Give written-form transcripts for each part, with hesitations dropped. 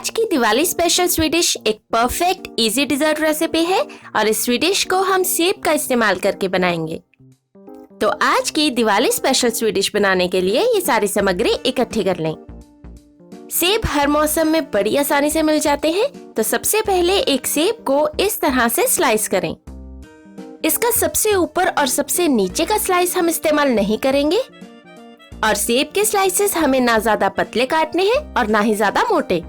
आज की Diwali special Swedish एक परफेक्ट इजी डिजर्ट रेसिपी है और इस स्वीडिश को हम सेब का इस्तेमाल करके बनाएंगे। तो आज की दिवाली स्पेशल स्वीडिश बनाने के लिए ये सारी सामग्री इकट्ठी कर लें। सेब हर मौसम में बड़ी आसानी से मिल जाते हैं, तो सबसे पहले एक सेब को इस तरह से स्लाइस करें। इसका सबसे ऊपर और सबसे नीचे का स्लाइस हम इस्तेमाल नहीं करेंगे और सेब के स्लाइसेस हमें ना ज्यादा पतले काटने हैं और ना ही ज्यादा मोटे।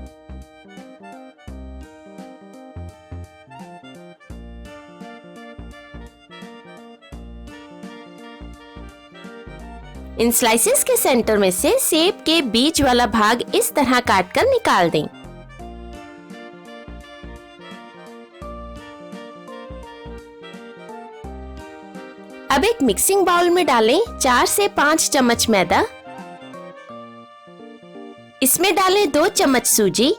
इन स्लाइसेस के सेंटर में से सेब के बीच वाला भाग इस तरह काटकर निकाल दें। अब एक मिक्सिंग बाउल में डालें 4 से 5 चम्मच मैदा। इसमें डालें 2 चम्मच सूजी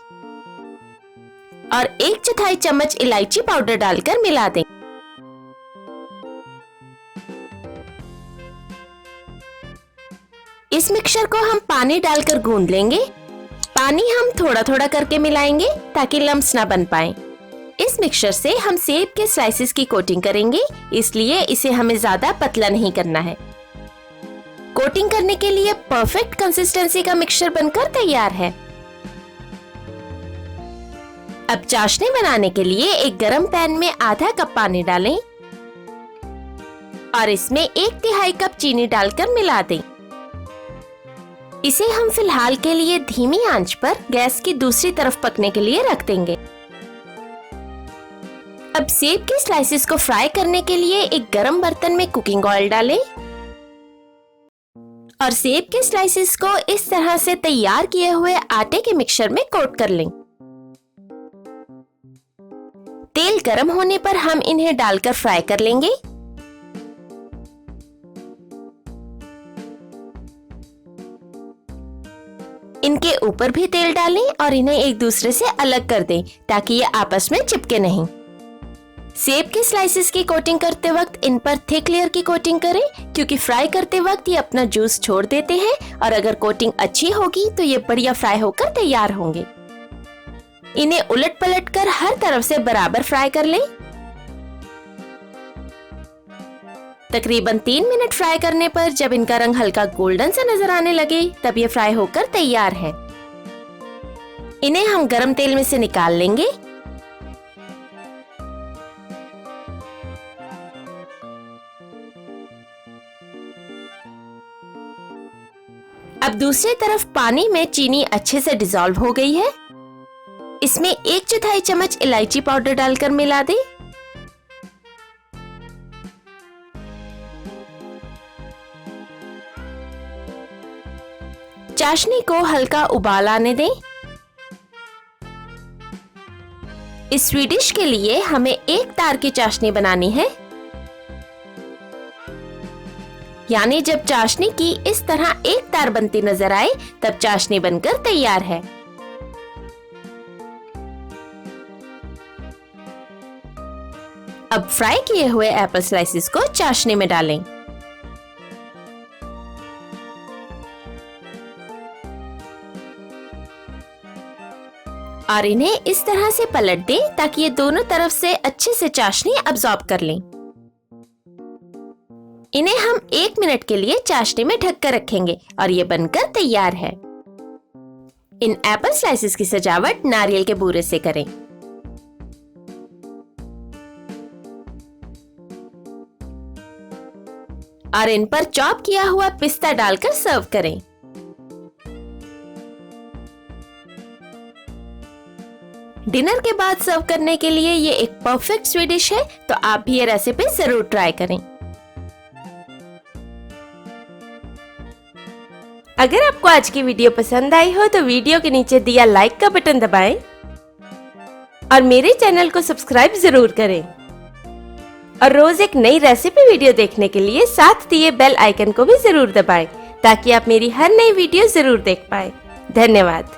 और 1/4 चम्मच इलायची पाउडर डालकर मिला दें। इस मिक्सचर को हम पानी डालकर गूंद लेंगे। पानी हम थोड़ा थोड़ा करके मिलाएंगे ताकि लम्स ना बन पाए। इस मिक्सचर से हम सेब के स्लाइसेस की कोटिंग करेंगे, इसलिए इसे हमें ज्यादा पतला नहीं करना है। कोटिंग करने के लिए परफेक्ट कंसिस्टेंसी का मिक्सचर बनकर तैयार है। अब चाशनी बनाने के लिए एक गरम पैन में आधा कप पानी डालें और इसमें 1/3 कप चीनी डालकर मिला दें। इसे हम फिलहाल के लिए धीमी आंच पर गैस की दूसरी तरफ पकने के लिए रख देंगे। अब सेब के स्लाइसेस को फ्राई करने के लिए एक गरम बर्तन में कुकिंग ऑयल डालें और सेब के स्लाइसेस को इस तरह से तैयार किए हुए आटे के मिक्सचर में कोट कर लें। तेल गरम होने पर हम इन्हें डालकर फ्राई कर लेंगे। इनके ऊपर भी तेल डालें और इन्हें एक दूसरे से अलग कर दें ताकि ये आपस में चिपके नहीं। सेब के स्लाइसेस की कोटिंग करते वक्त इन पर थिक लेयर की कोटिंग करें, क्योंकि फ्राई करते वक्त ये अपना जूस छोड़ देते हैं और अगर कोटिंग अच्छी होगी तो ये बढ़िया फ्राई होकर तैयार होंगे। इन्हें उलट पलट कर हर तरफ से बराबर फ्राई कर लें। तकरीबन 3 मिनट फ्राई करने पर जब इनका रंग हल्का गोल्डन सा नजर आने लगे तब ये फ्राई होकर तैयार है। इन्हें हम गरम तेल में से निकाल लेंगे। अब दूसरी तरफ पानी में चीनी अच्छे से डिसॉल्व हो गई है। इसमें 1/4 चम्मच इलायची पाउडर डालकर मिला दें। चाशनी को हल्का उबाल आने दें। इस स्वीडिश के लिए हमें एक तार की चाशनी बनानी है, यानी जब चाशनी की इस तरह एक तार बनती नजर आए तब चाशनी बनकर तैयार है। अब फ्राई किए हुए एप्पल स्लाइसेस को चाशनी में डालें। और इन्हें इस तरह से पलट दें ताकि ये दोनों तरफ से अच्छे से चाशनी अब्सॉर्ब कर लें। इन्हें हम 1 मिनट के लिए चाशनी में ढक कर रखेंगे और ये बनकर तैयार है। इन एप्पल स्लाइसेस की सजावट नारियल के बूरे से करें। और इन पर चॉप किया हुआ पिस्ता डालकर सर्व करें। डिनर के बाद सर्व करने के लिए ये एक परफेक्ट स्वीडिश है, तो आप भी ये रेसिपी जरूर ट्राई करें। अगर आपको आज की वीडियो पसंद आई हो तो वीडियो के नीचे दिया लाइक का बटन दबाएं और मेरे चैनल को सब्सक्राइब जरूर करें। और रोज एक नई रेसिपी वीडियो देखने के लिए साथ दिए बेल आइकन को भी जरूर दबाएं ताकि आप मेरी हर नई वीडियो जरूर देख पाएं। धन्यवाद।